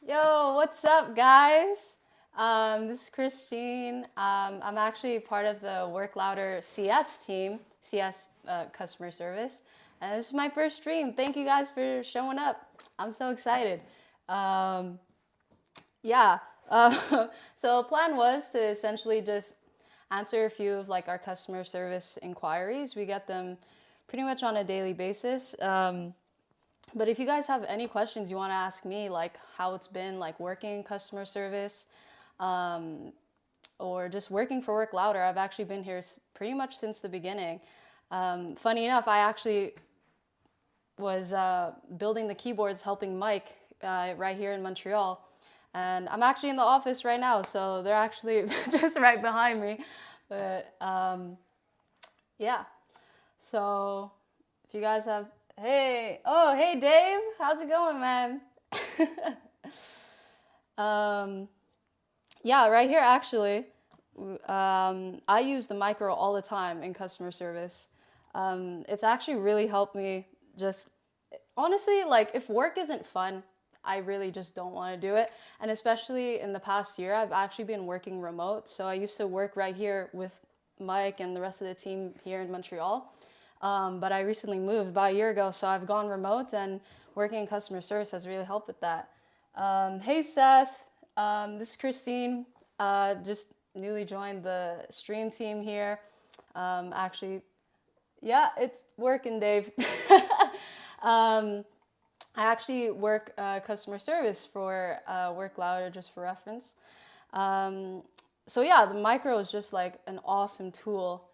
Yo, what's up, guys? This is Christine. I'm actually part of the Work Louder CS team, CS customer service, and this is my first stream. Thank you guys for showing up. I'm so excited. Um, yeah. So the plan was to essentially just answer a few of like our customer service inquiries. We get them pretty much on a daily basis. But if you guys have any questions you want to ask me, like how it's been like working customer service, or just working for Work Louder, I've actually been here pretty much since the beginning. Funny enough, I actually was building the keyboards, helping Mike right here in Montreal. And I'm actually in the office right now, so they're actually just right behind me. But yeah, so if you guys have, hey Dave, how's it going, man? Um, yeah, right here actually, I use the micro all the time in customer service. It's actually really helped me just honestly, like if work isn't fun, I really just don't want to do it. And especially in the past year, I've actually been working remote. So I used to work right here with Mike and the rest of the team here in Montreal. But I recently moved about a year ago, so I've gone remote, and working in customer service has really helped with that. Hey Seth, this is Christine. Just newly joined the stream team here. Actually, yeah, it's working, Dave. um, I actually work customer service for Work Louder, just for reference. Um, so yeah, the micro is just like an awesome tool.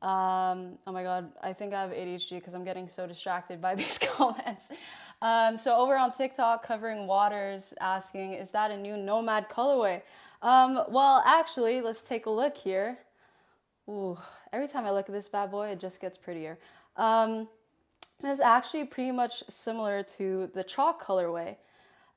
Oh my God, I think I have ADHD because I'm getting so distracted by these comments. So over on TikTok, Covering Waters asking, is that a new Nomad colorway? Well, actually, let's take a look here. Ooh, every time I look at this bad boy, it just gets prettier. Um, it's actually pretty much similar to the chalk colorway.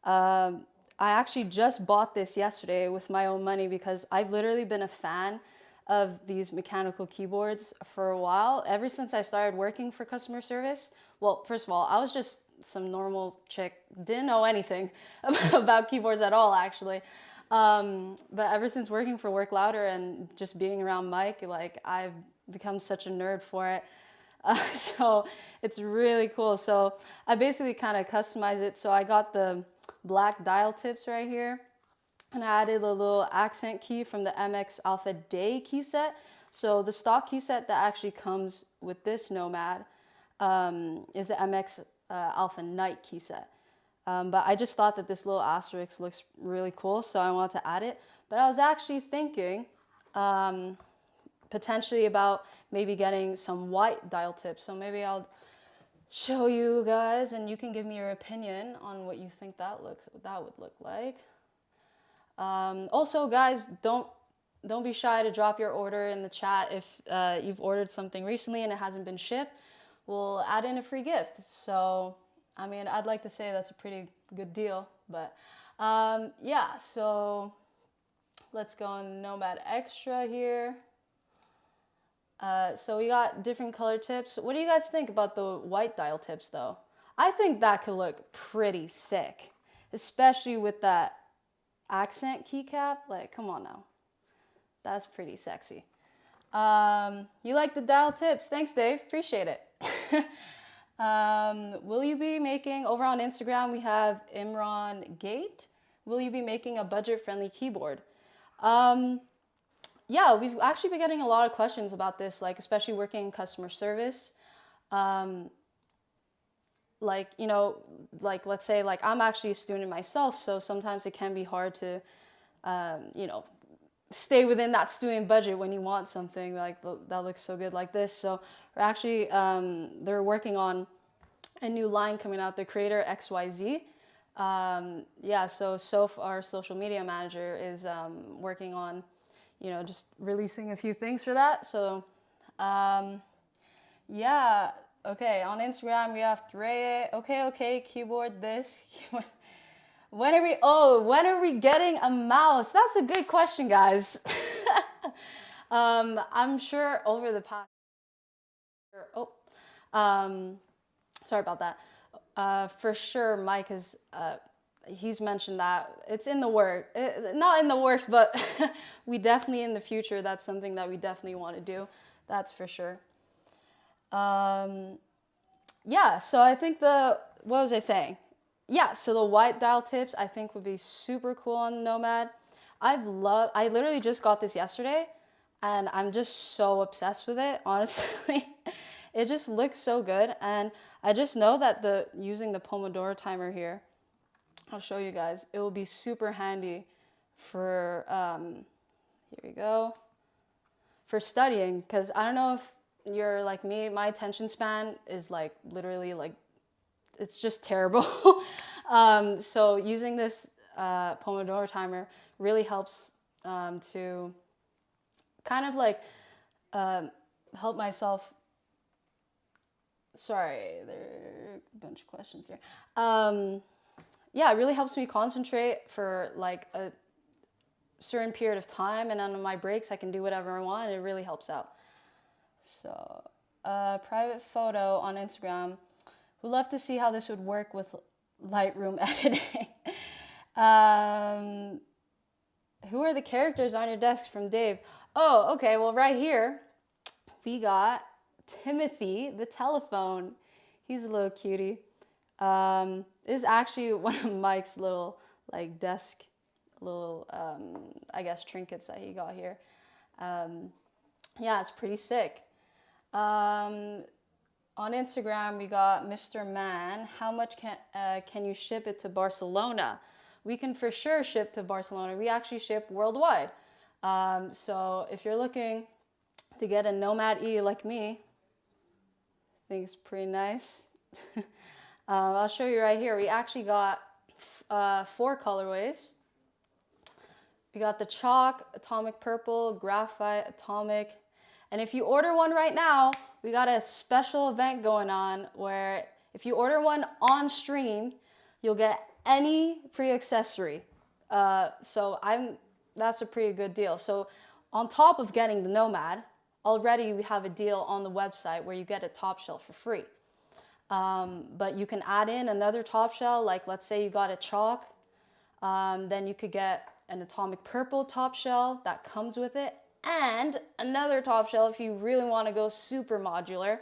I actually just bought this yesterday with my own money because I've literally been a fan of these mechanical keyboards for a while. Ever since I started working for customer service. Well, first of all, I was just some normal chick, didn't know anything about keyboards at all, actually. But ever since working for Work Louder and just being around Mike, like I've become such a nerd for it. So it's really cool. So I basically kind of customize it. So I got the black dial tips right here, and I added a little accent key from the MX Alpha Day key set. So the stock key set that actually comes with this Nomad is the MX Alpha Night key set. But I just thought that this little asterisk looks really cool, so I wanted to add it. But I was actually thinking potentially about maybe getting some white dial tips. So maybe I'll show you guys, and you can give me your opinion on what you think that would look like. Also, guys, don't be shy to drop your order in the chat if you've ordered something recently and it hasn't been shipped. We'll add in a free gift. So, I mean, I'd like to say that's a pretty good deal, but yeah. So let's go on Nomad Extra here. So we got different color tips. What do you guys think about the white dial tips though? I think that could look pretty sick, especially with that accent keycap. Like, come on now. That's pretty sexy. You like the dial tips? Thanks, Dave. Appreciate it. Will you be making, over on Instagram, we have Imran Gate. Will you be making a budget-friendly keyboard? Yeah, we've actually been getting a lot of questions about this, like especially working in customer service. Like, you know, like let's say like I'm actually a student myself, so sometimes it can be hard to, you know, stay within that student budget when you want something like that looks so good like this. So we're actually, they're working on a new line coming out, the Creator XYZ. Yeah, so Soph, our social media manager, is working on, you know, just releasing a few things for that. So, yeah, okay. On Instagram we have Threye. Okay, keyboard this. When are we getting a mouse? That's a good question, guys. I'm sure over the past. Oh, um, sorry about that. For sure, Mike has he's mentioned that it's in the work, not in the works, but we definitely in the future, that's something that we definitely want to do. That's for sure. Yeah, so I think what was I saying? Yeah, so the white dial tips I think would be super cool on the Nomad. I literally just got this yesterday and I'm just so obsessed with it, honestly. It just looks so good, and I just know that using the Pomodoro timer here, I'll show you guys, it will be super handy for, here we go, for studying, because I don't know if you're like me, my attention span is like literally like, it's just terrible. So using this Pomodoro timer really helps to kind of like help myself. Sorry, there are a bunch of questions here. Yeah, it really helps me concentrate for like a certain period of time, and on my breaks I can do whatever I want, and it really helps out. So, private photo on Instagram. Would love to see how this would work with Lightroom editing. Who are the characters on your desk from Dave? Oh, okay. Well, right here we got Timothy the telephone. He's a little cutie. This is actually one of Mike's little like desk, little I guess trinkets that he got here. Yeah, it's pretty sick. On Instagram, we got Mr. Man. How much can you ship it to Barcelona? We can for sure ship to Barcelona. We actually ship worldwide. So if you're looking to get a Nomad E like me, I think it's pretty nice. I'll show you right here. We actually got 4 colorways. We got the chalk, atomic purple, graphite, atomic. And if you order one right now, we got a special event going on where if you order one on stream, you'll get any free accessory. That's a pretty good deal. So on top of getting the Nomad, already we have a deal on the website where you get a top shell for free. But you can add in another top shell, like let's say you got a chalk, then you could get an atomic purple top shell that comes with it, and another top shell if you really want to go super modular.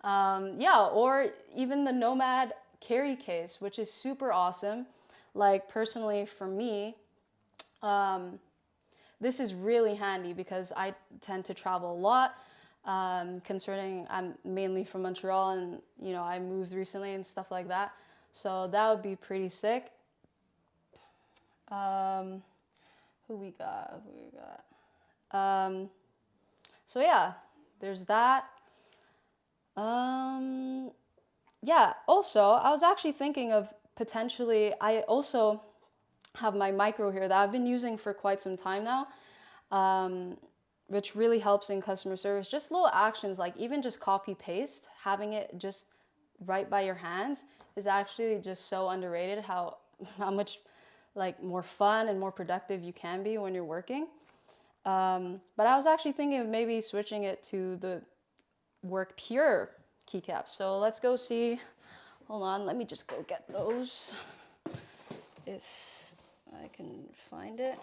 Yeah, or even the Nomad carry case, which is super awesome. Like personally for me, this is really handy because I tend to travel a lot. Concerning I'm mainly from Montreal, and you know I moved recently and stuff like that, so that would be pretty sick. Who we got? So yeah, there's that. Yeah, also I was actually thinking of potentially, I also have my micro here that I've been using for quite some time now, which really helps in customer service. Just little actions like even just copy paste, having it just right by your hands is actually just so underrated how much like more fun and more productive you can be when you're working. But I was actually thinking of maybe switching it to the Work Pure keycaps. So let's go see. Hold on, let me just go get those if I can find it.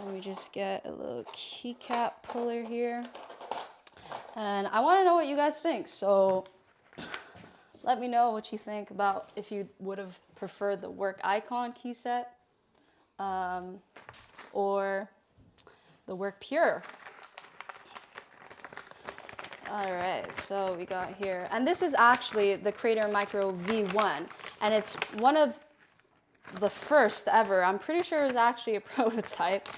Let me just get a little keycap puller here. And I want to know what you guys think. So let me know what you think about if you would have preferred the Work Icon key set or the Work Pure. All right, so we got here. And this is actually the Creator Micro V1. And it's one of the first ever. I'm pretty sure it was actually a prototype,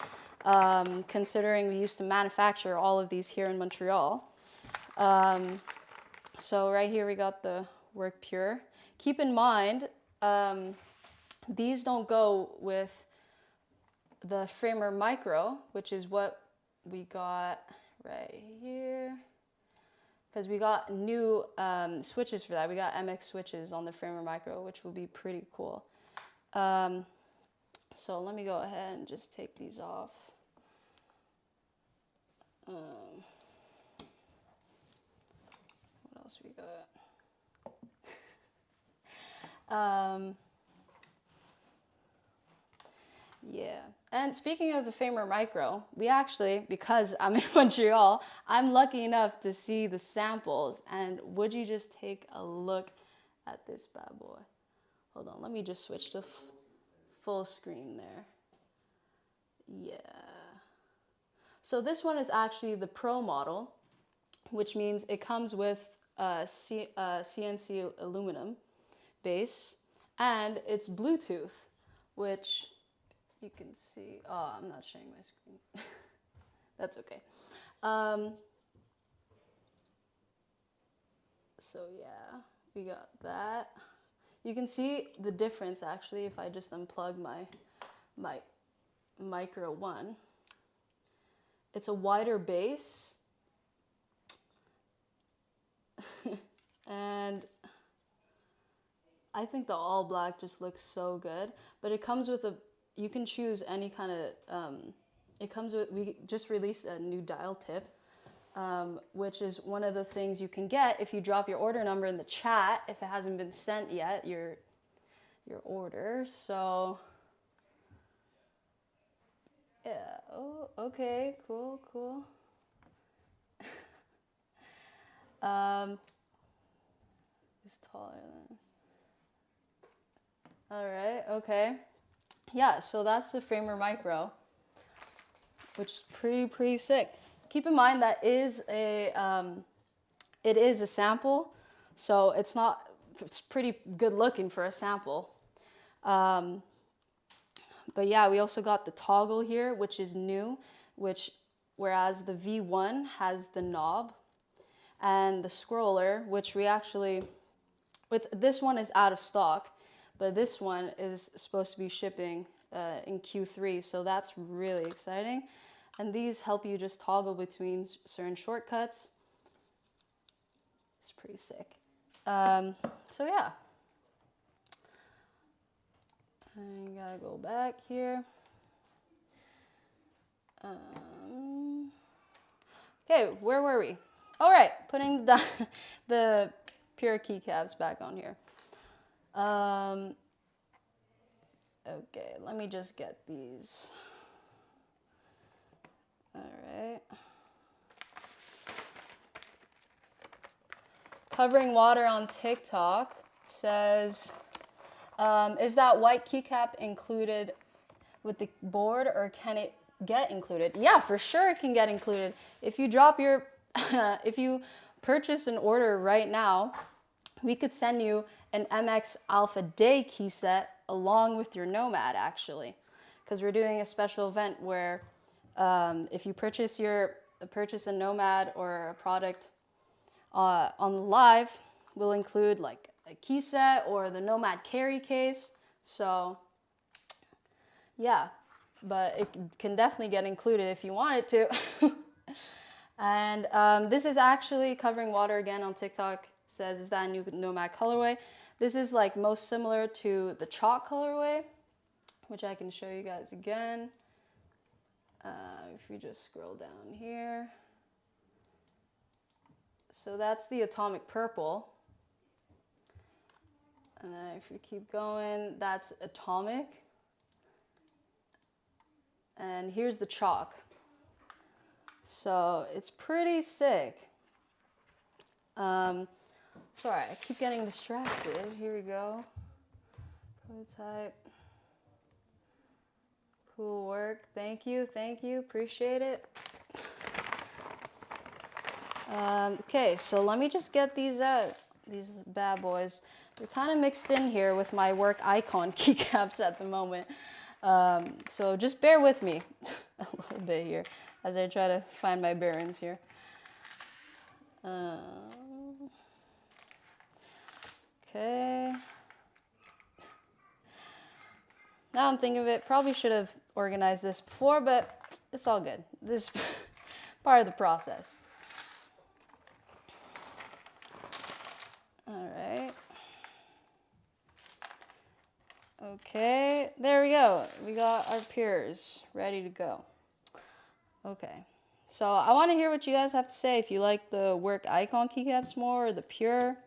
considering we used to manufacture all of these here in Montreal. So right here we got the Work Pure. Keep in mind, these don't go with the Framer Micro, which is what we got right here. Because we got new switches for that. We got MX switches on the Framer Micro, which will be pretty cool. So let me go ahead and just take these off. What else we got? Um, yeah. And speaking of the Famer Micro, we actually, because I'm in Montreal, I'm lucky enough to see the samples. And would you just take a look at this bad boy? Hold on, let me just switch to full screen there. Yeah. So this one is actually the Pro model, which means it comes with a CNC aluminum base, and it's Bluetooth, which you can see. Oh, I'm not sharing my screen. That's okay. So yeah, we got that. You can see the difference actually if I just unplug my Micro 1. It's a wider base. And I think the all black just looks so good, but it comes with you can choose any kind of, it comes with, we just released a new dial tip, which is one of the things you can get if you drop your order number in the chat, if it hasn't been sent yet, your order. So yeah, oh, okay, cool. It's taller than, all right, okay. Yeah, so that's the Framer Micro, which is pretty sick. Keep in mind that it is a sample, so it's pretty good looking for a sample. But yeah, we also got the toggle here, which is new, whereas the V1 has the knob, and the scroller, which this one is out of stock, but this one is supposed to be shipping in Q3, so that's really exciting. And these help you just toggle between certain shortcuts. It's pretty sick. So yeah. I gotta go back here. Okay, where were we? All right, putting the pure keycaps back on here. Okay, let me just get these. All right. Covering Water on TikTok says, is that white keycap included with the board, or can it get included? Yeah, for sure it can get included. If you drop your, if you purchase an order right now, we could send you an MX Alpha Day key set along with your Nomad, actually, because we're doing a special event where if you purchase a Nomad or a product on the live, we'll include like a key set or the Nomad carry case. So yeah, but it can definitely get included if you want it to. And this is actually Covering Water again on TikTok. Says, is that a new Nomad colorway? This is like most similar to the chalk colorway, which I can show you guys again. If you just scroll down here. So that's the Atomic Purple. And then if you keep going, that's Atomic. And here's the chalk. So it's pretty sick. Sorry, I keep getting distracted. Here we go. Prototype. Cool work. Thank you. Appreciate it. Okay, so let me just get these out. These bad boys. They're kind of mixed in here with my work icon keycaps at the moment. So just bear with me a little bit here as I try to find my bearings here. Okay. Now I'm thinking of it, probably should have organized this before, but it's all good. This is part of the process. All right. Okay, there we go. We got our pures ready to go. Okay, so I want to hear what you guys have to say. If you like the work icon keycaps more or the pure.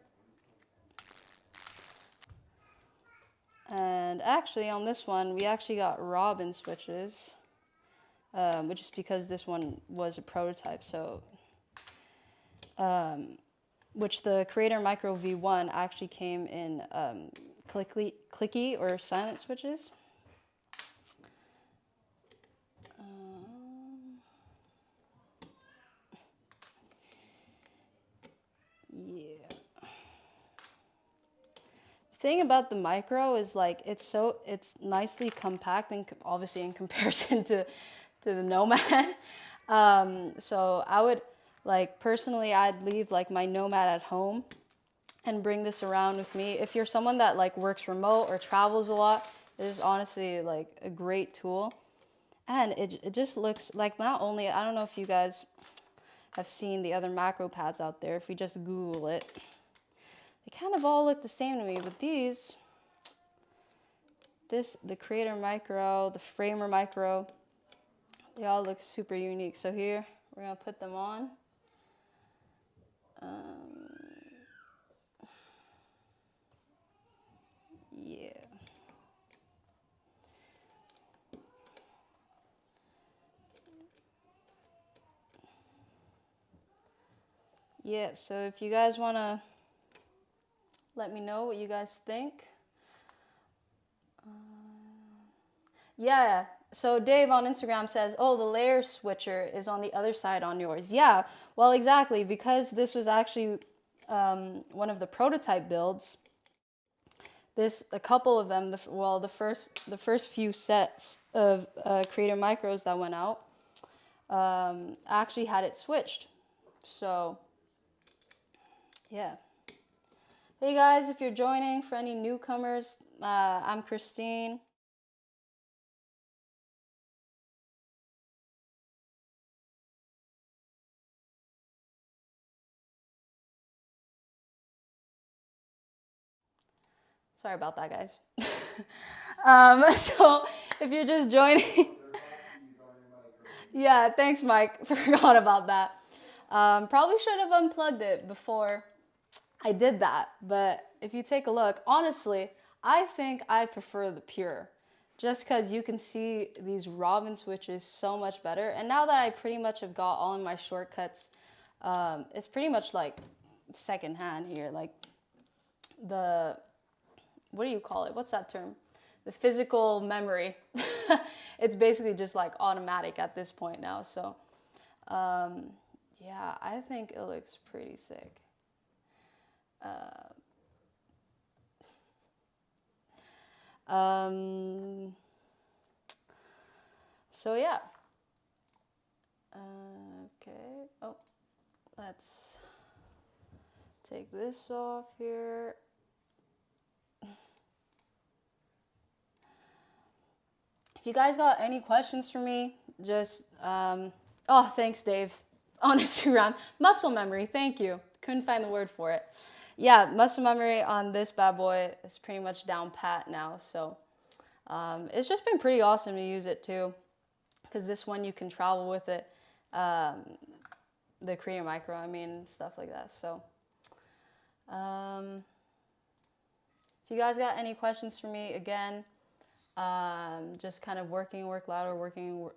And actually on this one, we actually got Robin switches, which is because this one was a prototype. So, which the Creator Micro V1 actually came in clicky or silent switches. Yeah. Thing about the Micro is like it's nicely compact and obviously in comparison to the Nomad. So I would like personally I'd leave like my Nomad at home and bring this around with me. If you're someone that like works remote or travels a lot, it is honestly like a great tool. And it just looks like, not only, I don't know if you guys have seen the other macro pads out there, if we just Google it, they kind of all look the same to me, but the Creator Micro, the Framer Micro, they all look super unique. So here, we're gonna put them on. Yeah. Yeah, so if you guys wanna let me know what you guys think. Yeah, so Dave on Instagram says, oh, the layer switcher is on the other side on yours. Yeah, well, exactly, because this was actually one of the prototype builds. A couple of them, the first few sets of Creator Micros that went out actually had it switched. So, yeah. Hey guys, if you're joining, for any newcomers, I'm Christine. Sorry about that, guys. So if you're just joining, yeah, thanks, Mike. Forgot about that. Probably should have unplugged it before I did that. But if you take a look, honestly, I think I prefer the Pure, just because you can see these Robin switches so much better. And now that I pretty much have got all of my shortcuts, it's pretty much like secondhand here. Like what do you call it? What's that term? The physical memory. It's basically just like automatic at this point now. So, yeah, I think it looks pretty sick. So yeah. Okay. Oh, let's take this off here. If you guys got any questions for me, just, oh, thanks, Dave, on Instagram. Muscle memory, thank you. Couldn't find the word for it. Yeah, muscle memory on this bad boy is pretty much down pat now. So it's just been pretty awesome to use it too, because this one you can travel with it. The Creator Micro, I mean, stuff like that. So if you guys got any questions for me, again, just kind of working Work Louder, working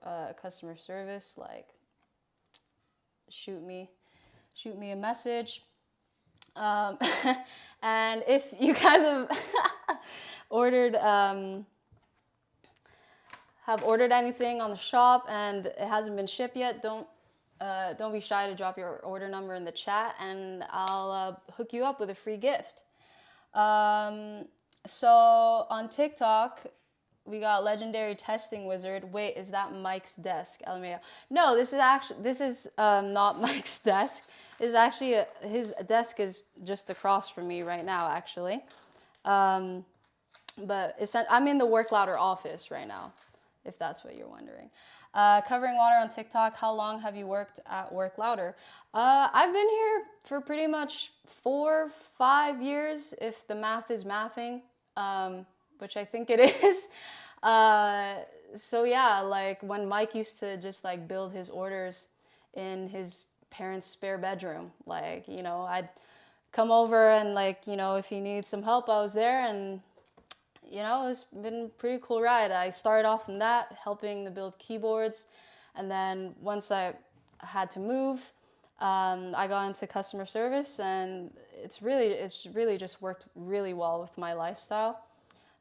customer service, like shoot me a message. And if you guys have ordered anything on the shop and it hasn't been shipped yet, don't be shy to drop your order number in the chat, and I'll hook you up with a free gift. So on TikTok, we got Legendary Testing Wizard. Wait, is that Mike's desk? LMAO. No, this is not Mike's desk. This is actually his desk is just across from me right now, actually. But I'm in the Work Louder office right now, if that's what you're wondering. Covering water on TikTok. How long have you worked at Work Louder? I've been here for pretty much 4-5 years, if the math is mathing, which I think it is. So yeah, like when Mike used to just like build his orders in his parents' spare bedroom, like, you know, I'd come over and like, you know, if he needs some help, I was there, and you know, it's been a pretty cool ride. I started off in that, helping to build keyboards. And then once I had to move, I got into customer service, and it's really just worked really well with my lifestyle.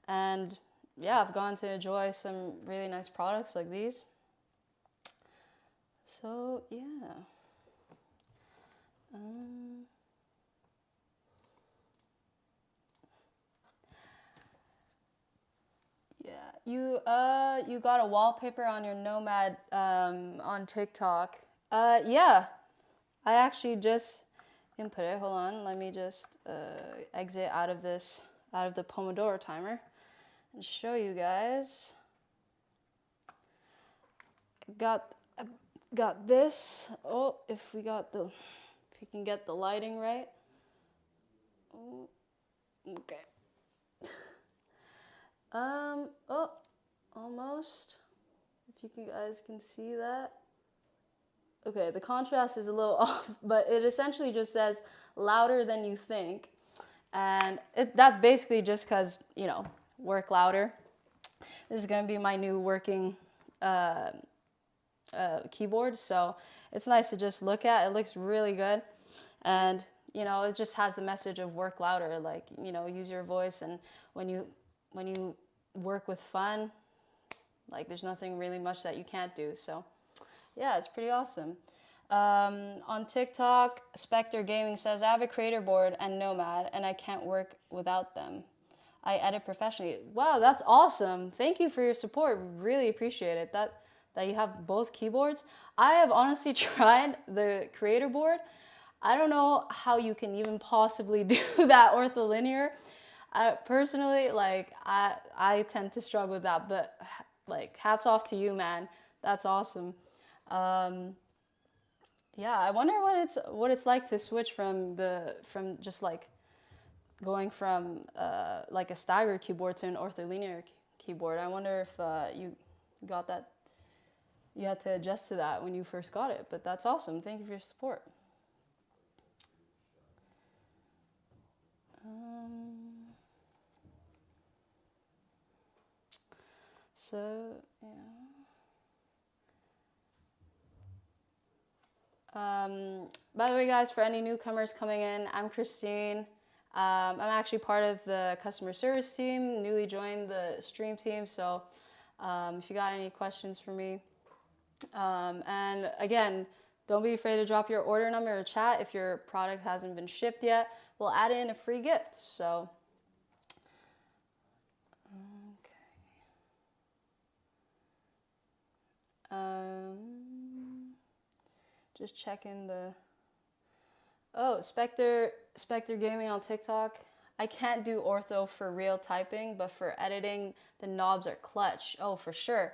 And yeah, I've gotten to enjoy some really nice products like these. So yeah. Um, yeah, you got a wallpaper on your Nomad on TikTok. Yeah, I actually just input it. Hold on, let me just exit out of the Pomodoro timer and show you guys. Got got this. Oh, if we can get the lighting right. Oh, okay. Oh, almost. If guys can see that. Okay, the contrast is a little off, but it essentially just says louder than you think. And that's basically just because, you know, work louder. This is going to be my new working keyboard, so it's nice to just look at. It looks really good. And, you know, it just has the message of work louder, like, you know, use your voice. And when you work with fun, like, there's nothing really much that you can't do. So yeah, it's pretty awesome. On TikTok, Spectre Gaming says, I have a creator board and Nomad, and I can't work without them. I edit professionally. Wow, that's awesome. Thank you for your support. Really appreciate it. That you have both keyboards. I have honestly tried the creator board. I don't know how you can even possibly do that ortholinear. Personally, like, I tend to struggle with that, but like, hats off to you, man. That's awesome. Yeah, I wonder what it's like to switch from just like going from like a staggered keyboard to an ortholinear keyboard. I wonder if you got that, you had to adjust to that when you first got it. But that's awesome. Thank you for your support. So yeah. By the way, guys, for any newcomers coming in, I'm Christine. I'm actually part of the customer service team, newly joined the stream team. So if you got any questions for me, and again, don't be afraid to drop your order number or chat if your product hasn't been shipped yet. We'll add in a free gift. So, okay. Just checking the. Oh, Spectre Gaming on TikTok. I can't do ortho for real typing, but for editing, the knobs are clutch. Oh, for sure.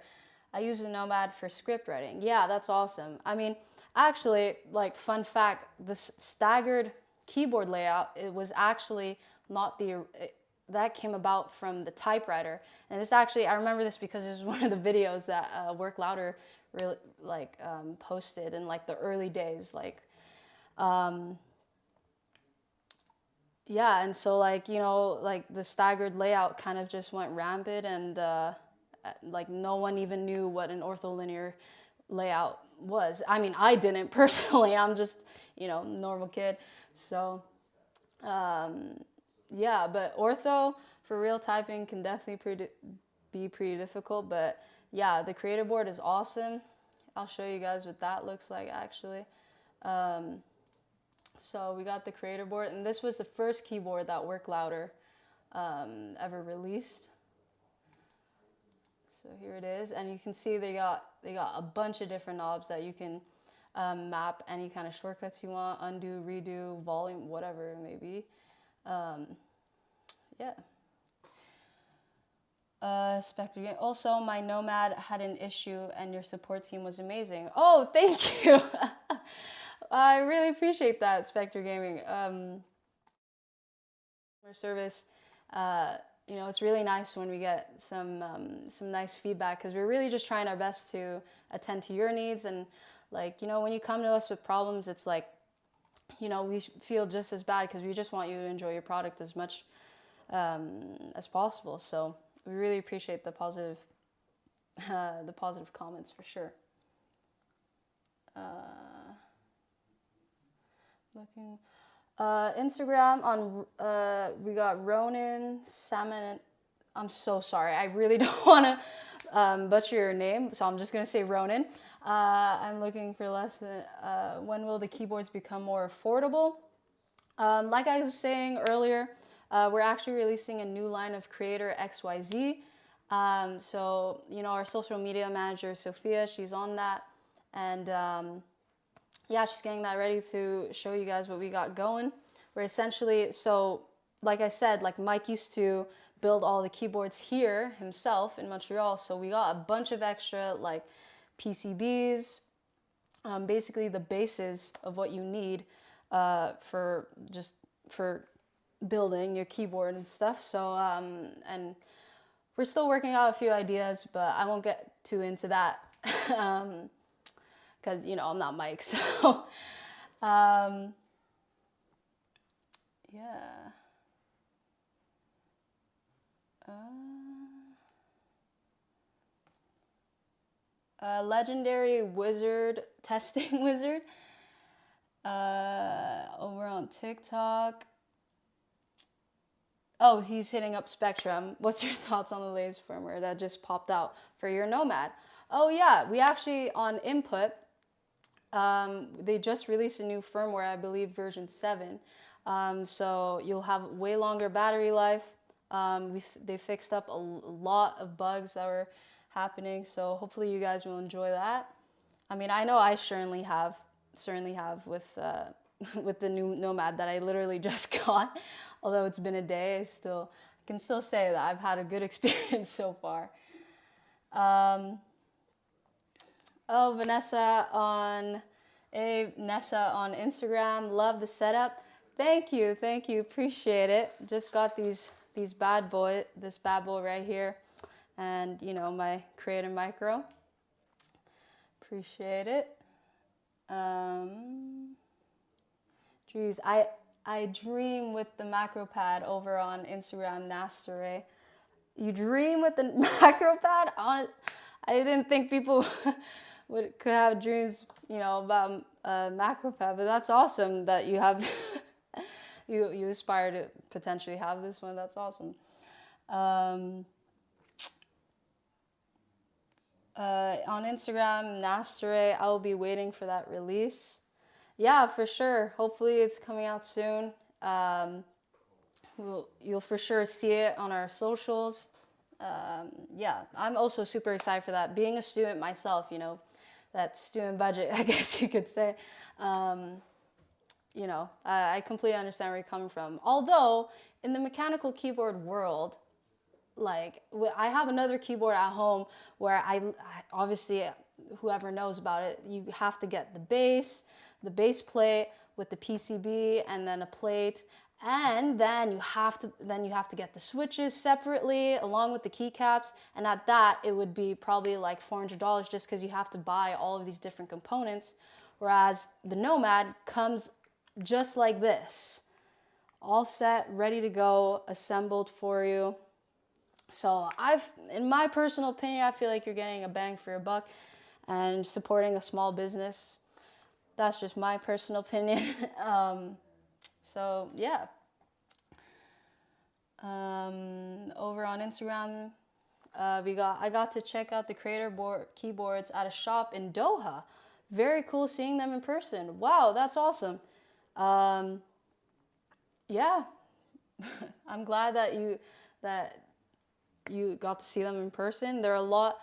I use the Nomad for script writing. Yeah, that's awesome. I mean, actually, like, fun fact, this staggered keyboard layout, it was actually not that came about from the typewriter. And this actually, I remember this because it was one of the videos that Work Louder really like posted in like the early days, like yeah. And so, like, you know, like the staggered layout kind of just went rampant, and like no one even knew what an ortholinear layout was. I mean, I didn't personally. I'm just, you know, normal kid. So yeah, but ortho for real typing can definitely be pretty difficult. But yeah, the creator board is awesome. I'll show you guys what that looks like actually. So we got the creator board, and this was the first keyboard that Work Louder ever released. So here it is, and you can see they got a bunch of different knobs that you can map any kind of shortcuts you want, undo, redo, volume, whatever it may be. Yeah. Spectre Game. Also, my Nomad had an issue, and your support team was amazing. Oh, thank you. I really appreciate that, Spectre Gaming. Service. You know, it's really nice when we get some nice feedback, because we're really just trying our best to attend to your needs. And like, you know, when you come to us with problems, it's like, you know, we feel just as bad because we just want you to enjoy your product as much as possible. So we really appreciate the positive comments for sure. Looking, Instagram on we got Ronan Salmon. I'm so sorry. I really don't want to butcher your name, so I'm just gonna say Ronan. I'm looking for lesson. When will the keyboards become more affordable? Like I was saying earlier, we're actually releasing a new line of Creator XYZ. So, you know, our social media manager, Sophia, she's on that. And yeah, she's getting that ready to show you guys what we got going. We're essentially, so like I said, like Mike used to build all the keyboards here himself in Montreal. So we got a bunch of extra like PCBs, basically the bases of what you need for building your keyboard and stuff. So, and we're still working out a few ideas, but I won't get too into that because, you know, I'm not Mike. So, yeah. Legendary wizard, testing wizard, over on TikTok. Oh, he's hitting up Spectrum. What's your thoughts on the latest firmware that just popped out for your Nomad? Oh yeah, we actually on Input, they just released a new firmware, I believe version 7. So you'll have way longer battery life. They fixed up a lot of bugs that were happening, so hopefully you guys will enjoy that. I mean, I know I certainly have with with the new Nomad that I literally just got. Although it's been a day, I can still say that I've had a good experience so far. Oh, Vanessa on Instagram, love the setup. Thank you, appreciate it. Just got this bad boy right here, and you know my Creator Micro. Appreciate it. Geez, I dream with the macro pad over on Instagram, Nastore. You dream with the macro pad? I didn't think people could have dreams, you know, about macro pad, but that's awesome that you have you aspire to potentially have this one. That's awesome. On Instagram, Nastore, I will be waiting for that release. Yeah, for sure. Hopefully it's coming out soon. You'll for sure see it on our socials. Yeah, I'm also super excited for that. Being a student myself, you know, that student budget, I guess you could say. You know, I completely understand where you're coming from. Although, in the mechanical keyboard world, like I have another keyboard at home where I obviously, whoever knows about it, you have to get the base plate with the PCB and then a plate, and then you have to get the switches separately along with the keycaps, and at that it would be probably like $400 just because you have to buy all of these different components, whereas the Nomad comes just like this, all set, ready to go, assembled for you. So in my personal opinion, I feel like you're getting a bang for your buck and supporting a small business. That's just my personal opinion. So yeah. Over on Instagram, I got to check out the Creator keyboards at a shop in Doha. Very cool seeing them in person. Wow, that's awesome. Yeah, I'm glad that you got to see them in person. They're a lot.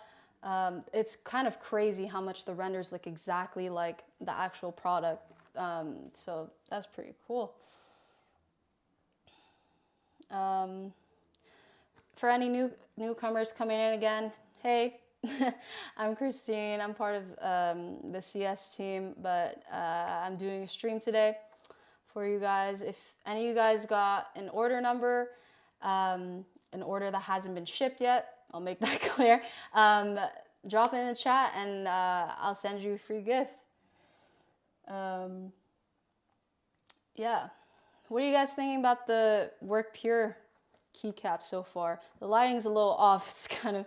It's kind of crazy how much the renders look exactly like the actual product. So that's pretty cool. For any newcomers coming in again, hey, I'm Christine. I'm part of the CS team, but I'm doing a stream today for you guys. If any of you guys got an order number, an order that hasn't been shipped yet, I'll make that clear. Drop it in the chat and I'll send you a free gift. Yeah. What are you guys thinking about the Work Pure keycap so far. The lighting's a little off. It's kind of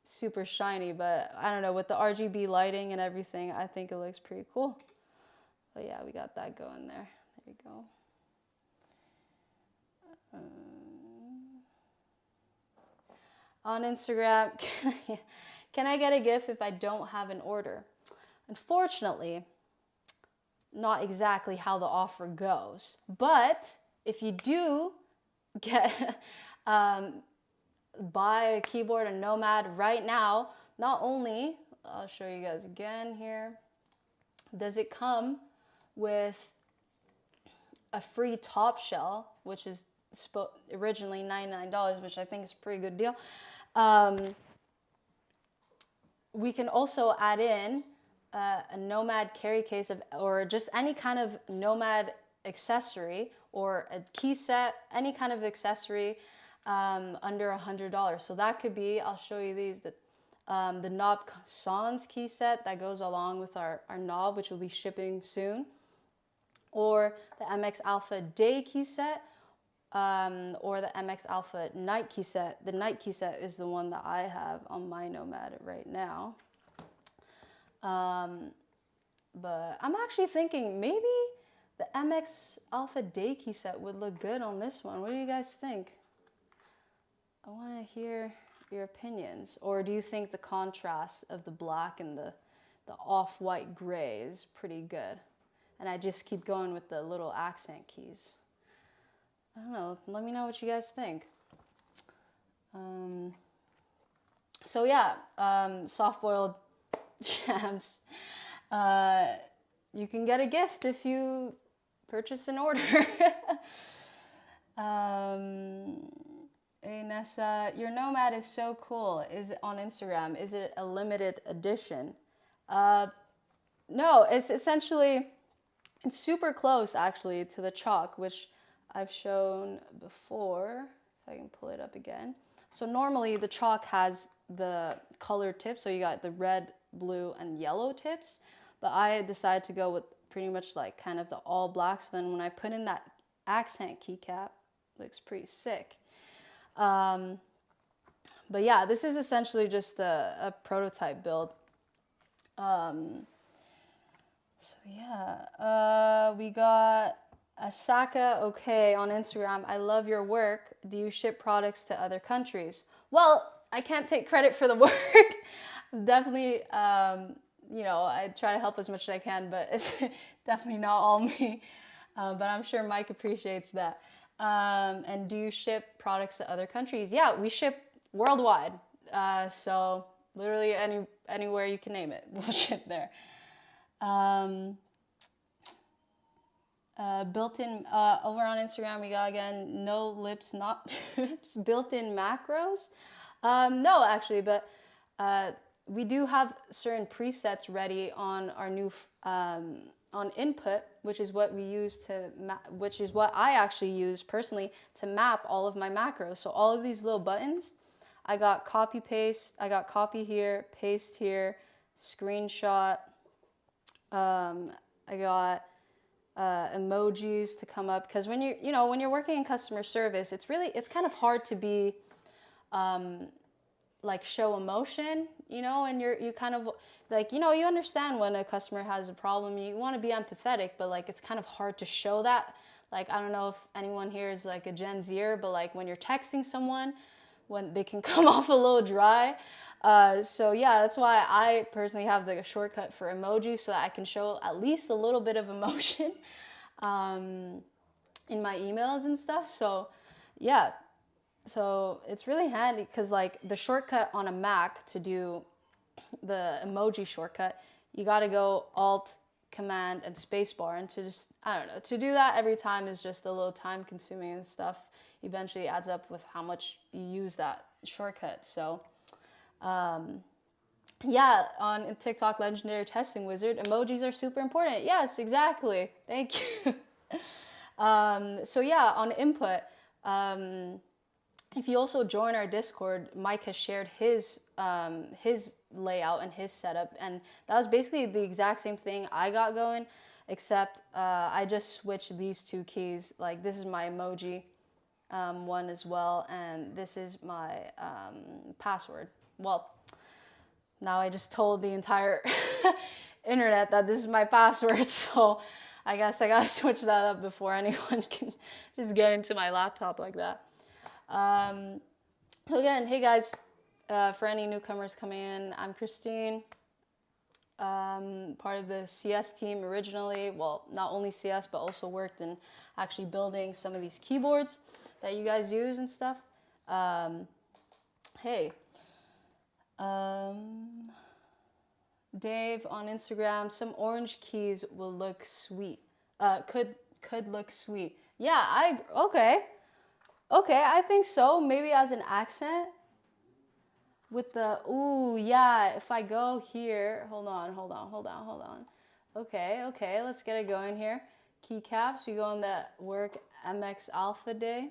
super shiny, but I don't know, with the RGB lighting and everything, I think it looks pretty cool. But yeah, we got that going there. There you go. On Instagram, can I get a gift if I don't have an order? Unfortunately, not exactly how the offer goes. But if you do get buy a keyboard, a Nomad right now, not only, I'll show you guys again here, does it come with a free top shell, which is originally $99, which I think is a pretty good deal. We can also add in a Nomad carry case or just any kind of Nomad accessory or a key set, any kind of accessory under $100. So that could be, I'll show you these, the Knob Sans key set that goes along with our knob, which will be shipping soon, or the MX Alpha Day key set, or the MX Alpha Night key set. The Night key set is the one that I have on my Nomad right now. But I'm actually thinking maybe the MX Alpha Day key set would look good on this one. What do you guys think? I want to hear your opinions. Or do you think the contrast of the black and the off-white gray is pretty good? And I just keep going with the little accent keys. I don't know. Let me know what you guys think. So yeah, soft-boiled shams. You can get a gift if you purchase an order. Hey Nessa, your Nomad is so cool. Is it on Instagram? Is it a limited edition? No, it's essentially, it's super close actually to the Chalk, which I've shown before. If I can pull it up again. So normally the Chalk has the color tips, so you got the red, blue, and yellow tips. But I decided to go with pretty much like kind of the all black. So then when I put in that accent keycap, it looks pretty sick. But yeah, this is essentially just a prototype build. So yeah, we got Asaka okay on Instagram. I love your work. Do you ship products to other countries? Well, I can't take credit for the work. Definitely, you know, I try to help as much as I can, but it's definitely not all me. But I'm sure Mike appreciates that. And do you ship products to other countries? Yeah, we ship worldwide. So literally anywhere you can name it, we'll ship there. Built-in, over on Instagram, we got again, no lips, not lips, built-in macros. No, actually, but we do have certain presets ready on our new, on input, which is what we use to, which is what I actually use personally to map all of my macros. So all of these little buttons, I got copy paste, I got copy here, paste here, screenshot. I got emojis to come up, because when when you're working in customer service, it's kind of hard to be like show emotion, and you kind of like, you understand when a customer has a problem, you want to be empathetic, but like it's kind of hard to show that. Like, I don't know if anyone here is like a Gen Zer, but like when you're texting someone, when they can come off a little dry. So yeah, that's why I personally have the shortcut for emojis, so that I can show at least a little bit of emotion in my emails and stuff. So yeah, so it's really handy, because like the shortcut on a Mac to do the emoji shortcut, you got to go Alt, Command, and Spacebar, and to do that every time is just a little time consuming and stuff. Eventually adds up with how much you use that shortcut. So yeah, on TikTok, Legendary Testing Wizard, emojis are super important. Yes, exactly. Thank you. So yeah, on input, if you also join our Discord, Mike has shared his layout and his setup, and that was basically the exact same thing I got going, except I just switched these two keys. Like, this is my emoji one as well, and this is my password. Well, now I just told the entire internet that this is my password, so I guess I gotta switch that up before anyone can just get into my laptop like that. So again, hey guys, for any newcomers coming in, I'm Christine, part of the CS team originally. Well, not only CS, but also worked in actually building some of these keyboards that you guys use and stuff. Hey, Dave on Instagram, some orange keys will look sweet. Could look sweet. Yeah, okay. Okay, I think so. Maybe as an accent with the, ooh, yeah, if I go here, hold on. Okay, let's get it going here. Keycaps, we go on the work MX Alpha day.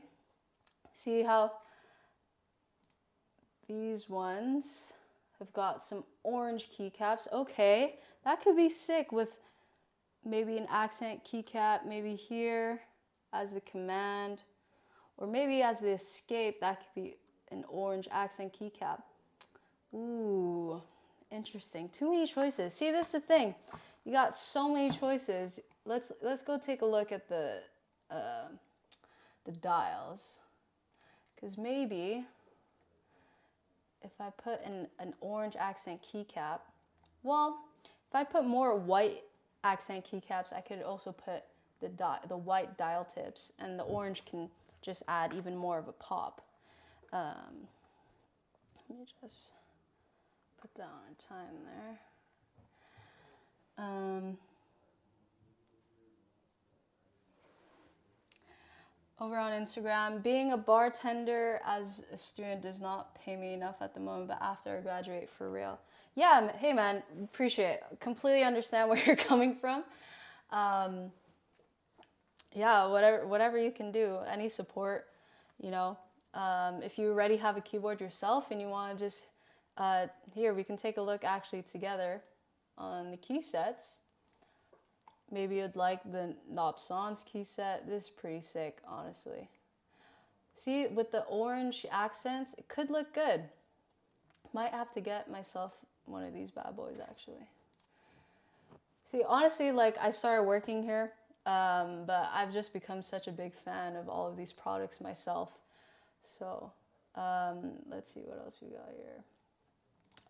See how these ones have got some orange keycaps. Okay, that could be sick with maybe an accent keycap, maybe here as the command, or maybe as the escape, that could be an orange accent keycap. Ooh, interesting. Too many choices. See, this is the thing. You got so many choices. Let's go take a look at the dials, because maybe if I put in an orange accent keycap, well, if I put more white accent keycaps, I could also put the white dial tips, and the orange can just add even more of a pop. Let me just put that on a time there. Over on Instagram, being a bartender as a student does not pay me enough at the moment, but after I graduate, for real. Yeah, hey man, appreciate it. Completely understand where you're coming from. Yeah, whatever you can do, any support, you know. If you already have a keyboard yourself and you want to just, here, we can take a look actually together on the key sets. Maybe you'd like the Nobson's key set. This is pretty sick, honestly. See, with the orange accents, it could look good. Might have to get myself one of these bad boys, actually. See, honestly, like, I started working here, but I've just become such a big fan of all of these products myself. So, let's see what else we got here.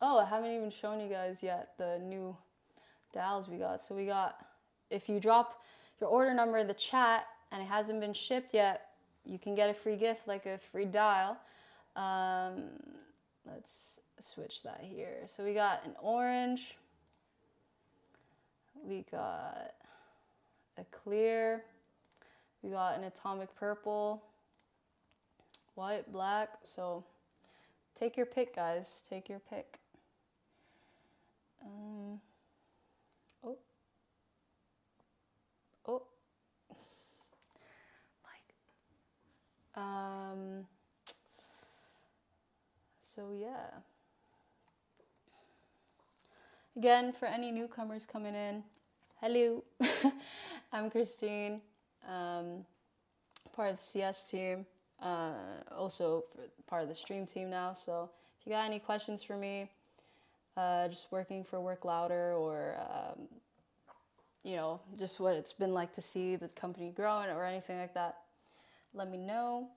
Oh, I haven't even shown you guys yet the new dials we got. So we got, if you drop your order number in the chat and it hasn't been shipped yet, you can get a free gift, like a free dial. Let's switch that here. So we got an orange, we got a clear, we got an atomic purple, white, black. So take your pick, guys. Take your pick. So yeah. Again, for any newcomers coming in, hello. I'm Christine, part of the CS team, also part of the stream team now. So if you got any questions for me, just working for Work Louder, or you know, just what it's been like to see the company growing or anything like that, let me know.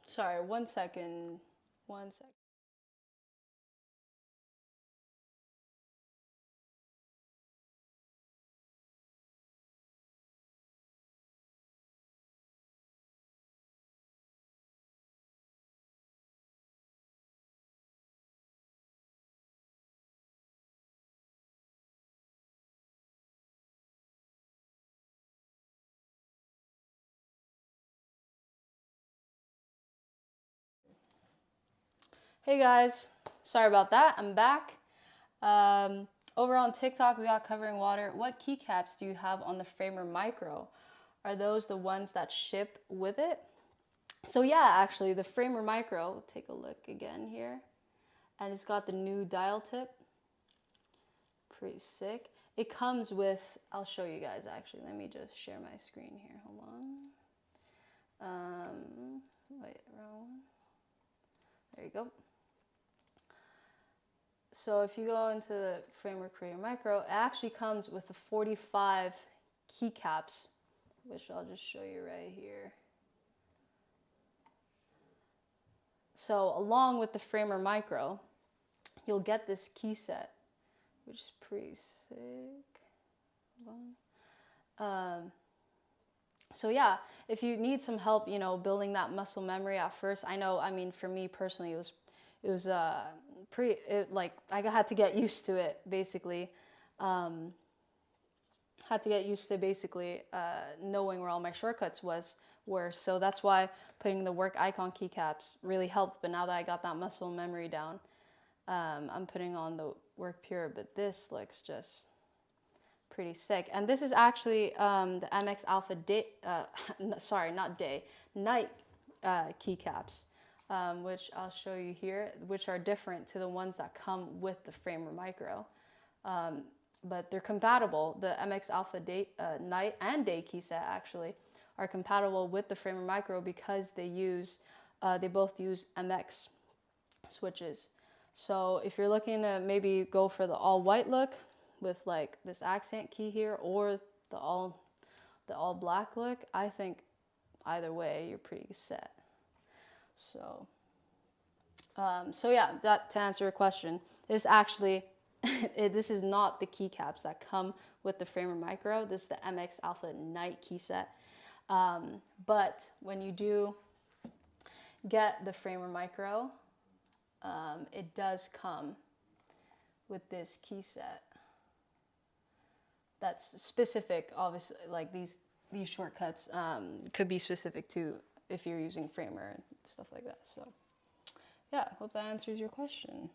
Sorry, 1 second. 1 second. Hey guys, sorry about that. I'm back. Over on TikTok, we got Covering Water. What keycaps do you have on the Framer Micro? Are those the ones that ship with it? So yeah, actually, the Framer Micro, take a look again here. And it's got the new dial tip. pretty sick. It comes with, I'll show you guys actually. Let me just share my screen here. Hold on. Wait, wrong one. There you go. So if you go into the Framer Creator Micro, it actually comes with the 45 keycaps, which I'll just show you right here. So along with the Framer Micro, you'll get this key set, which is pretty sick. So yeah, if you need some help, you know, building that muscle memory at first, I know, I mean, for me personally, it was like I had to get used to it basically. Had to get used to basically knowing where all my shortcuts were. So that's why putting the work icon keycaps really helped. But now that I got that muscle memory down, I'm putting on the work pure. But this looks just pretty sick. And this is actually the MX Alpha Day, sorry, not Day, Night keycaps, which I'll show you here, which are different to the ones that come with the Framer Micro. But they're compatible. The MX Alpha Day, Night and Day key set actually are compatible with the Framer Micro because they both use MX switches. So if you're looking to maybe go for the all white look with like this accent key here, or the all black look, I think either way you're pretty set. So so yeah, that to answer your question, this actually this is not the keycaps that come with the Framer Micro. This is the MX Alpha Night key set. But when you do get the Framer Micro, it does come with this key set that's specific, obviously, like these shortcuts could be specific to if you're using Framer and stuff like that. So yeah, hope that answers your question.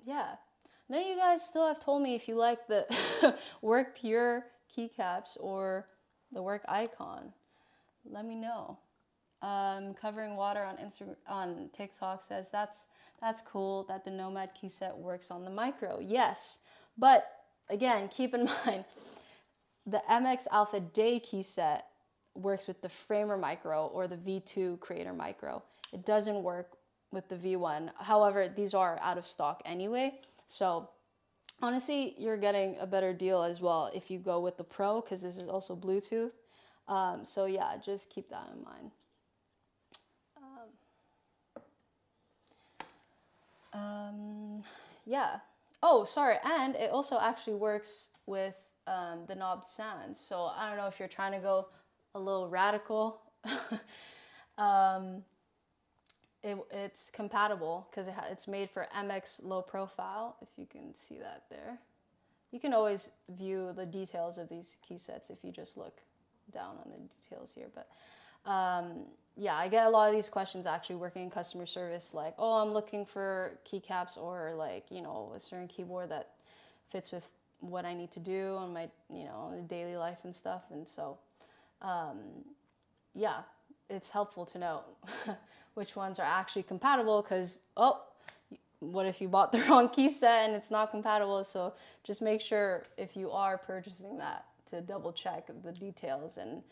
Yeah, none of you guys still have told me if you like the work pure keycaps or the work icon. Let me know. Covering Water on on TikTok says that's cool that the Nomad key set works on the Micro. Yes, but again, keep in mind the MX Alpha Day key set works with the Framer Micro or the V2 Creator Micro. It doesn't work with the V1. However, these are out of stock anyway. So honestly, you're getting a better deal as well if you go with the Pro, because this is also Bluetooth. So yeah, just keep that in mind. Yeah. Oh, sorry. And it also actually works with the knob sans. So I don't know if you're trying to go a little radical. It's compatible because it's made for MX low profile, if you can see that there. You can always view the details of these key sets if you just look down on the details here. But yeah, I get a lot of these questions actually working in customer service, like, oh, I'm looking for keycaps or like, you know, a certain keyboard that fits with what I need to do on my, you know, daily life and stuff. And so, yeah, it's helpful to know which ones are actually compatible, because, oh, what if you bought the wrong key set and it's not compatible? So just make sure if you are purchasing that to double check the details. And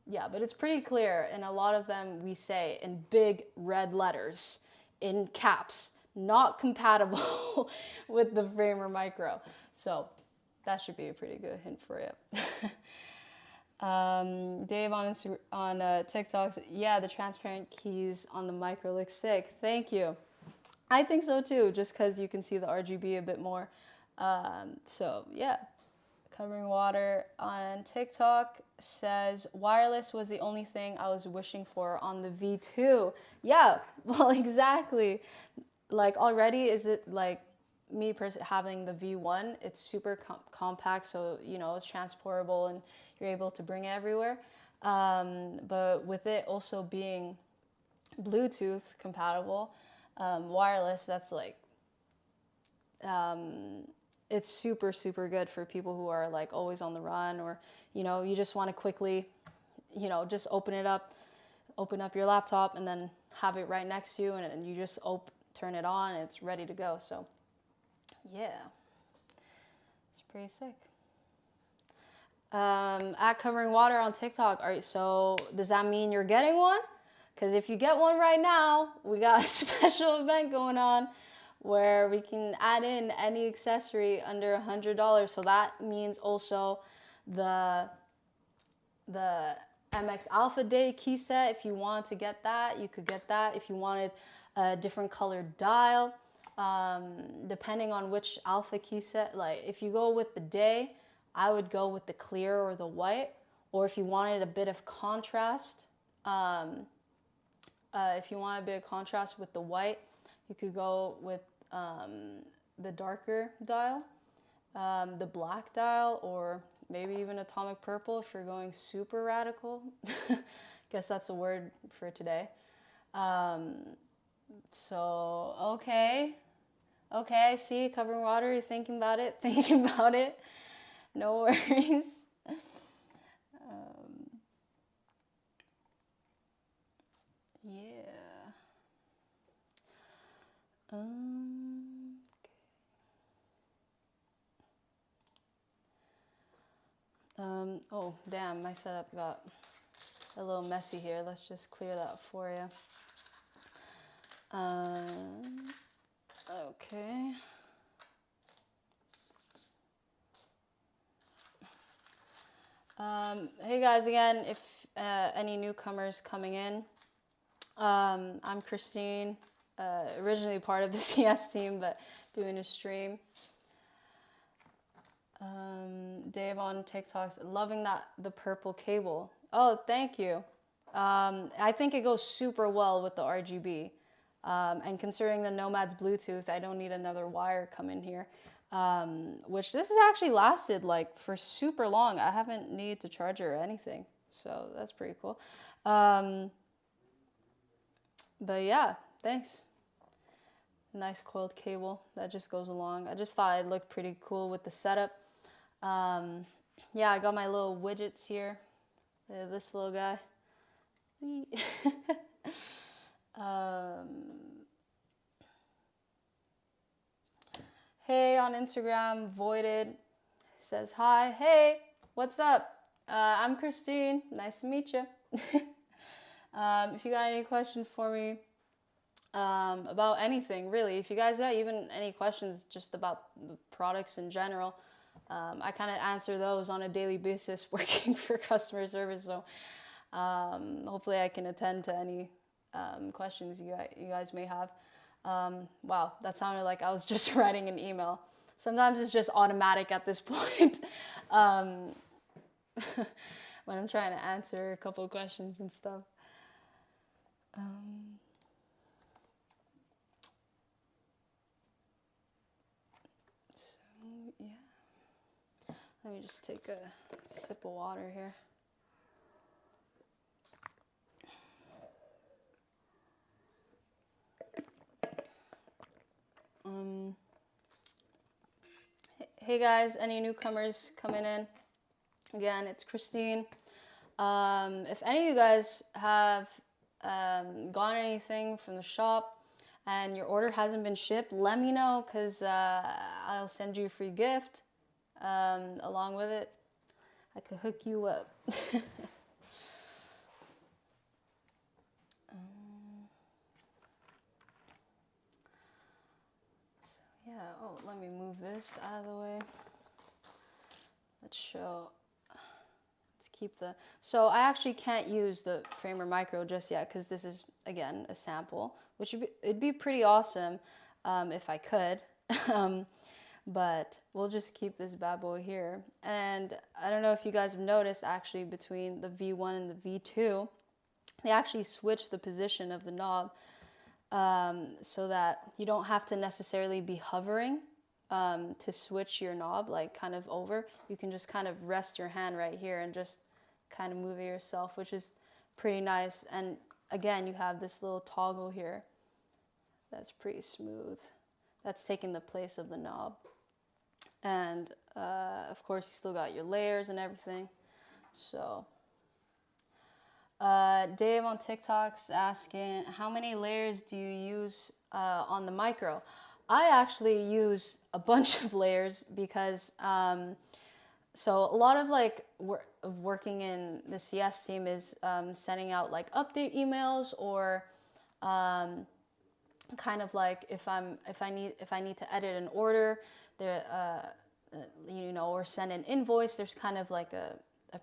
yeah, but it's pretty clear. And a lot of them we say in big red letters, in caps, not compatible with the Framer Micro. So that should be a pretty good hint for you. Dave on TikTok said, yeah, the transparent keys on the Micro look sick. Thank you. I think so too, just because you can see the RGB a bit more. So yeah. Covering Water on TikTok says, wireless was the only thing I was wishing for on the V2. Yeah, well, exactly. Like already, is it like me having the V1? It's super compact, so you know it's transportable and you're able to bring it everywhere. But with it also being Bluetooth compatible, wireless, that's like it's super, super good for people who are like always on the run, or, you know, you just want to quickly, you know, just open up your laptop and then have it right next to you, and you just turn it on and it's ready to go. So yeah, it's pretty sick. At Covering Water on TikTok. All right, so does that mean you're getting one? Because if you get one right now, we got a special event going on where we can add in any accessory under $100. So that means also the MX Alpha Day key set. If you want to get that, you could get that. If you wanted a different colored dial, depending on which Alpha key set, like if you go with the day, I would go with the clear or the white. Or if you wanted a bit of contrast, if you want a bit of contrast with the white, you could go with the darker dial, the black dial, or maybe even atomic purple if you're going super radical. Guess that's a word for today. So, okay, I see. Covering Water, you're thinking about it, No worries. Yeah. Oh, damn, my setup got a little messy here. Let's just clear that for you. Okay. Hey guys, again, if any newcomers coming in, I'm Christine, originally part of the CS team, but doing a stream. Dave on TikTok's loving the purple cable. Oh, thank you. I think it goes super well with the RGB. And considering the Nomad's Bluetooth, I don't need another wire come in here. Which this has actually lasted like for super long. I haven't needed to charge it or anything. So that's pretty cool. But yeah, thanks. Nice coiled cable that just goes along. I just thought it looked pretty cool with the setup. Yeah, I got my little widgets here. This little guy. Hey, on Instagram, Voided says hi. Hey, what's up? I'm Christine. Nice to meet you. If you got any questions for me about anything, really, if you guys got even any questions just about the products in general, I kind of answer those on a daily basis working for customer service. So hopefully I can attend to any questions you guys may have. Wow, that sounded like I was just writing an email. Sometimes it's just automatic at this point when I'm trying to answer a couple of questions and stuff. So, yeah. Let me just take a sip of water here. Hey guys, any newcomers coming in? Again, it's Christine. If any of you guys have gotten anything from the shop and your order hasn't been shipped, let me know because I'll send you a free gift along with it. I could hook you up. Yeah, oh, let me move this out of the way. Let's keep so I actually can't use the Framer Micro just yet because this is, again, a sample, which it'd be pretty awesome if I could. But we'll just keep this bad boy here. And I don't know if you guys have noticed, actually, between the V1 and the V2, they actually switched the position of the knob so that you don't have to necessarily be hovering to switch your knob, like kind of over. You can just kind of rest your hand right here and just kind of move it yourself, which is pretty nice. And again, you have this little toggle here that's pretty smooth. That's taking the place of the knob. And of course, you still got your layers and everything. So Dave on TikTok's asking, how many layers do you use on the micro? I actually use a bunch of layers because so a lot of like of working in the CS team is sending out like update emails or kind of like if I need to edit an order there or send an invoice, there's kind of like a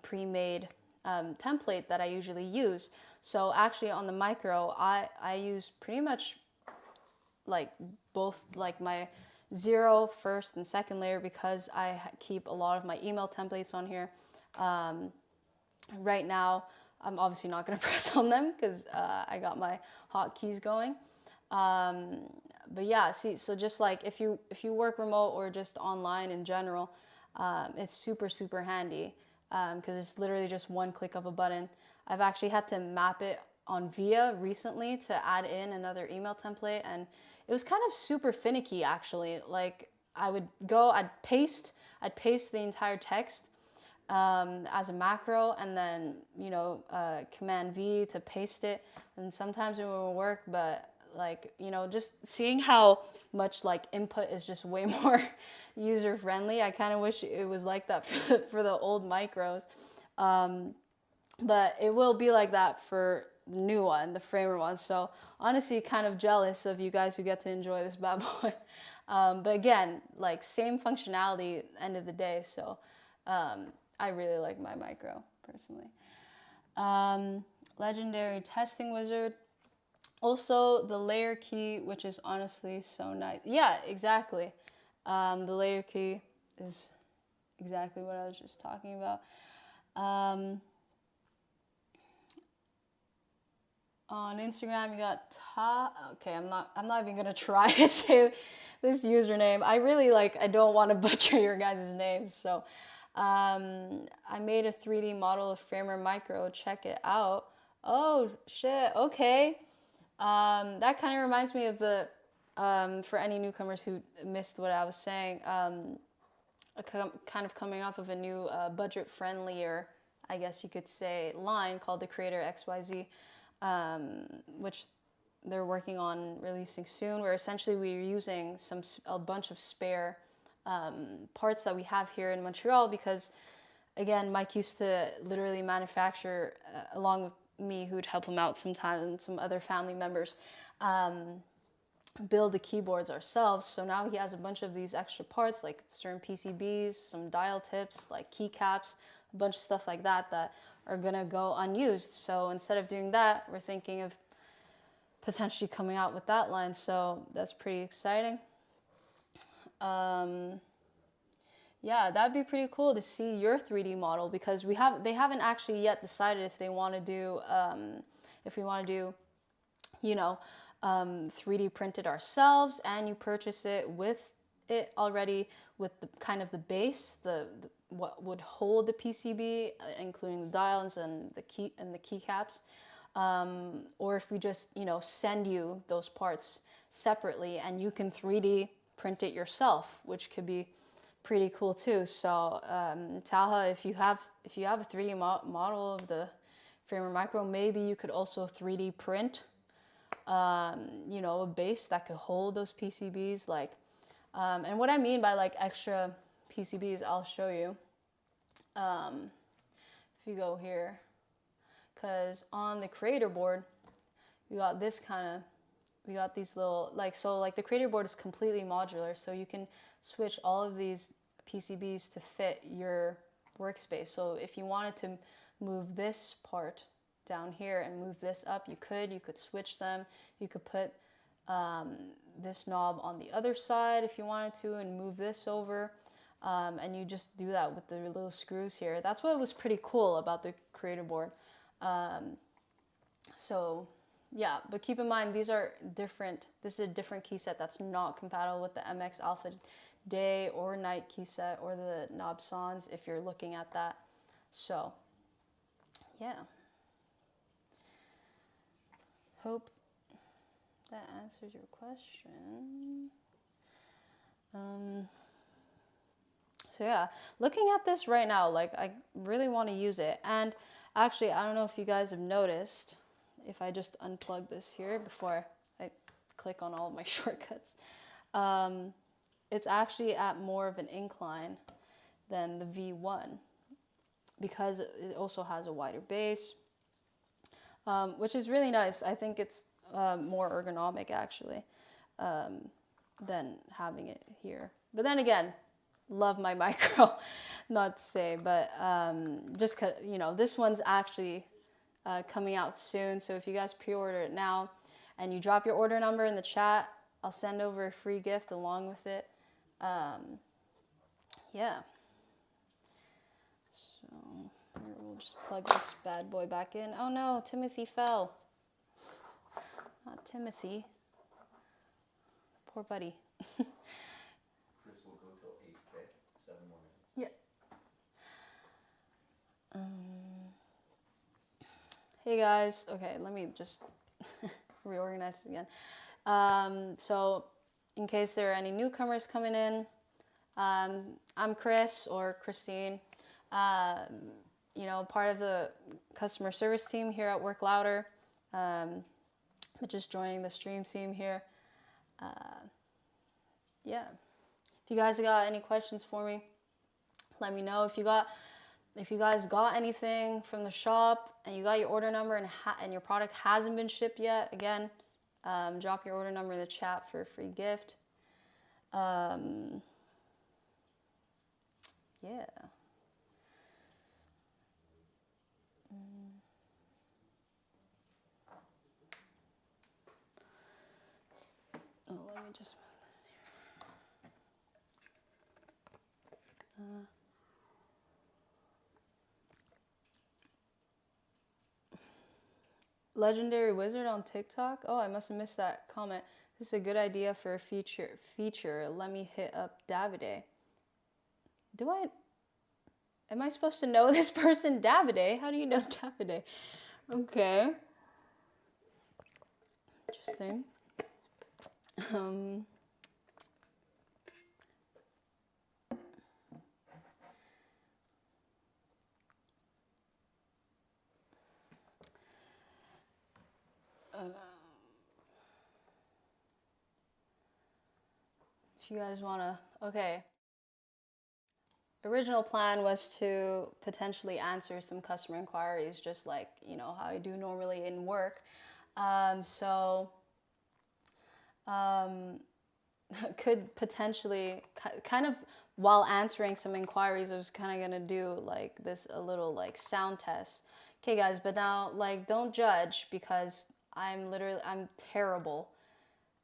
pre-made template that I usually use. So actually on the micro, I use pretty much like both like my zero first and second layer because I keep a lot of my email templates on here. Right now, I'm obviously not going to press on them because I got my hotkeys going. But yeah, see, so just like if you work remote or just online in general, it's super handy because it's literally just one click of a button. I've actually had to map it on Via recently to add in another email template, and it was kind of super finicky actually. Like I'd paste the entire text as a macro, and then Command V to paste it, and sometimes it will work, but like just seeing how much like input is just way more user friendly. I kind of wish it was like that for the old micros, but it will be like that for the new one, the Framer one. So honestly, kind of jealous of you guys who get to enjoy this bad boy. But again, like same functionality end of the day. So I really like my micro personally. Legendary testing wizard. Also the layer key, which is honestly so nice. Yeah, exactly. The layer key is exactly what I was just talking about. On Instagram, you got Okay, I'm not even gonna try to say this username. I don't want to butcher your guys' names. So, I made a 3D model of Framer Micro. Check it out. Oh shit. Okay. That kind of reminds me of the for any newcomers who missed what I was saying. Kind of coming up of a new budget friendlier, I guess you could say, line called the Creator XYZ, which they're working on releasing soon, where essentially we're using a bunch of spare parts that we have here in Montreal because, again, Mike used to literally manufacture, along with me, who'd help him out sometimes, and some other family members, build the keyboards ourselves. So now he has a bunch of these extra parts like certain PCBs, some dial tips, like keycaps, a bunch of stuff like that that are gonna go unused. So instead of doing that, we're thinking of potentially coming out with that line. So that's pretty exciting. Yeah, that'd be pretty cool to see your 3D model because they haven't actually yet decided if they want to do if we want to do you know 3D print it ourselves and you purchase it with it already with the kind of the base, the what would hold the PCB, including the dials and the keycaps, or if we just send you those parts separately and you can 3D print it yourself, which could be pretty cool too. So Talha, if you have a 3D model of the Framer Micro, maybe you could also 3D print a base that could hold those PCBs, like and what I mean by like extra PCBs, I'll show you. If you go here, because on the creator board we got these little like the creator board is completely modular, so you can switch all of these PCBs to fit your workspace. So if you wanted to move this part down here and move this up, you could switch them. You could put this knob on the other side if you wanted to and move this over, and you just do that with the little screws here. That's what was pretty cool about the creator board. So yeah, but keep in mind these are different. This is a different key set that's not compatible with the MX Alpha Day or Night key set or the Knob Sans if you're looking at that. So yeah, hope that answers your question. So yeah, looking at this right now, like I really want to use it, and Actually, I don't know if you guys have noticed, if I just unplug this here before I click on all of my shortcuts, it's actually at more of an incline than the V1 because it also has a wider base, which is really nice. I think it's more ergonomic actually than having it here. But then again, love my micro, not to say, but just 'cause, you know, this one's actually coming out soon. So if you guys pre-order it now and you drop your order number in the chat, I'll send over a free gift along with it. Yeah. So here, we'll just plug this bad boy back in. Oh no, Timothy fell. Not Timothy. Poor buddy. Chris will go till 8, okay? 7 more minutes. Yeah. Hey guys. Okay, let me just reorganize it again. So in case there are any newcomers coming in, I'm Chris or Christine. You know, part of the customer service team here at Work Louder. But just joining the stream team here. Yeah. If you guys got any questions for me, let me know. If you guys got anything from the shop and you got your order number and your product hasn't been shipped yet, again, drop your order number in the chat for a free gift. Yeah. Oh, let me just move this here. Legendary Wizard on TikTok? Oh, I must have missed that comment. This is a good idea for a feature. Let me hit up Davide. Am I supposed to know this person, Davide? How do you know Davide? Okay. Interesting. If you guys wanna, okay. Original plan was to potentially answer some customer inquiries, just like, you know, how I do normally in work. Could potentially kind of while answering some inquiries, I was kind of gonna do like this a little like sound test. Okay, guys, but now like don't judge because I'm terrible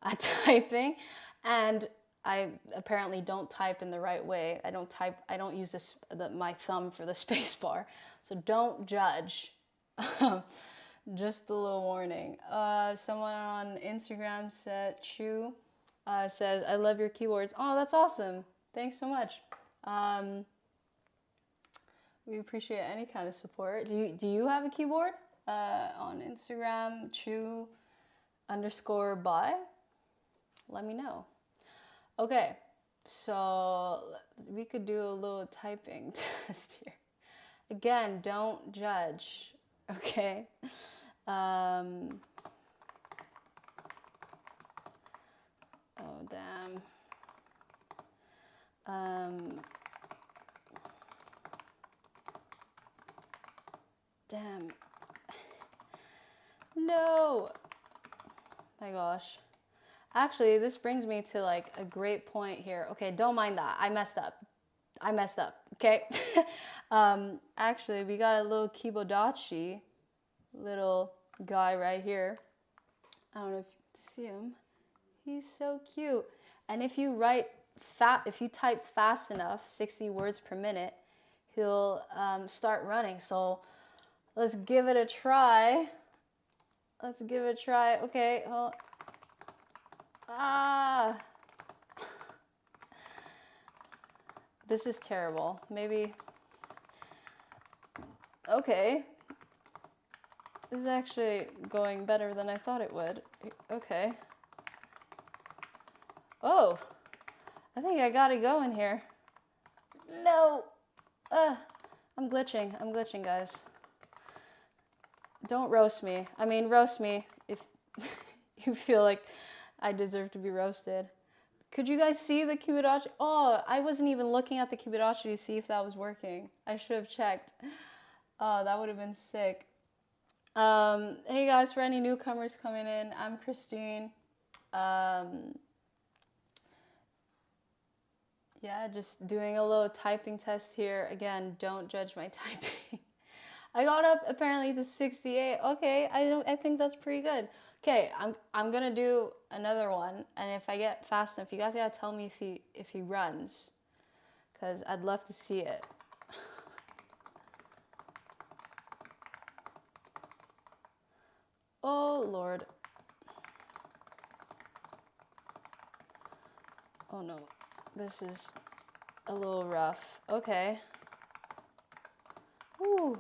at typing, and I apparently don't type in the right way. I don't use my thumb for the space bar. So don't judge. Just a little warning. Someone on Instagram said, says, I love your keyboards. Oh, that's awesome. Thanks so much. We appreciate any kind of support. Do you have a keyboard? On Instagram, chew_by. Let me know. Okay, so we could do a little typing test here. Again, don't judge, okay? Oh, damn. Damn. No. My gosh. Actually, this brings me to like a great point here. Okay, don't mind that. I messed up. Okay. Actually, we got a little Kibodachi, little guy right here. I don't know if you can see him. He's so cute. And if you type fast enough, 60 words per minute, he'll start running. So let's give it a try. Okay. Well, this is terrible. Maybe. Okay. This is actually going better than I thought it would. Okay. Oh. I think I got it going here. No. I'm glitching, guys. don't roast me. I mean, roast me if you feel like I deserve to be roasted. Could you guys see the Kubidachi? Oh, I wasn't even looking at the Kubidachi to see if that was working. I should have checked. Oh, that would have been sick. Hey guys, for any newcomers coming in, I'm Christine. Yeah, just doing a little typing test here. Again, don't judge my typing. I got up apparently to 68. Okay, I think that's pretty good. Okay, I'm gonna do another one, and if I get fast enough, you guys gotta tell me if he runs, cause I'd love to see it. Oh Lord. Oh no, this is a little rough. Okay. Ooh,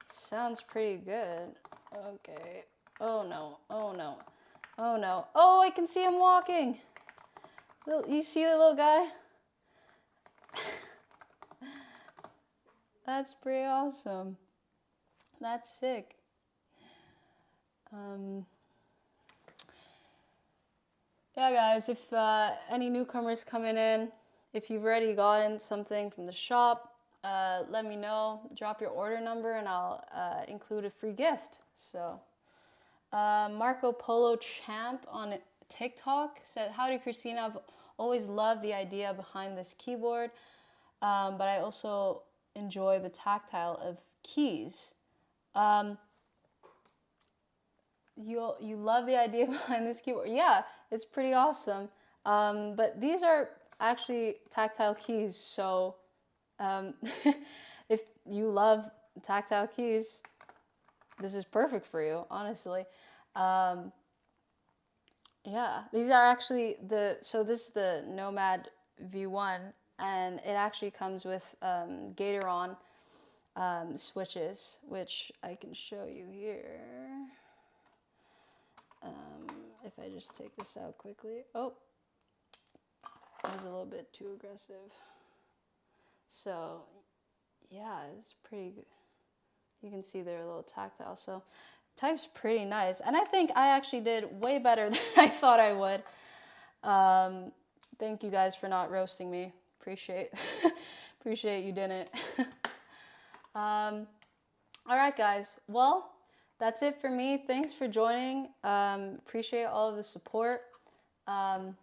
sounds pretty good. Okay. Oh no, oh no, oh no. Oh, I can see him walking. You see the little guy? That's pretty awesome. That's sick. Yeah, guys, if any newcomers coming in, if you've already gotten something from the shop, let me know. Drop your order number and I'll include a free gift. So, Marco Polo Champ on TikTok said, "Howdy, Christina. I've always loved the idea behind this keyboard, but I also enjoy the tactile of keys." You love the idea behind this keyboard. Yeah, it's pretty awesome. But these are actually tactile keys, so if you love tactile keys, this is perfect for you, honestly. Yeah, these are actually so this is the Nomad V1, and it actually comes with Gateron switches, which I can show you here. If I just take this out quickly. Oh, that was a little bit too aggressive. So, yeah, it's pretty good. You can see they're a little tactile. So, type's pretty nice. And I think I actually did way better than I thought I would. Thank you guys for not roasting me. Appreciate you didn't. All right, guys. Well, that's it for me. Thanks for joining. Appreciate all of the support. I'll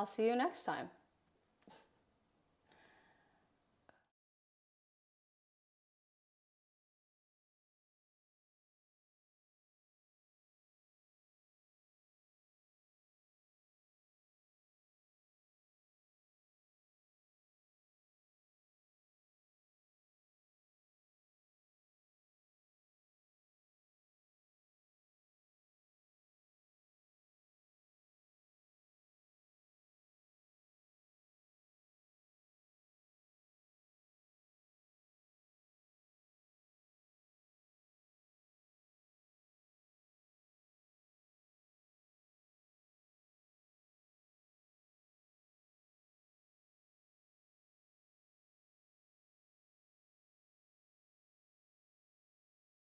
see you next time.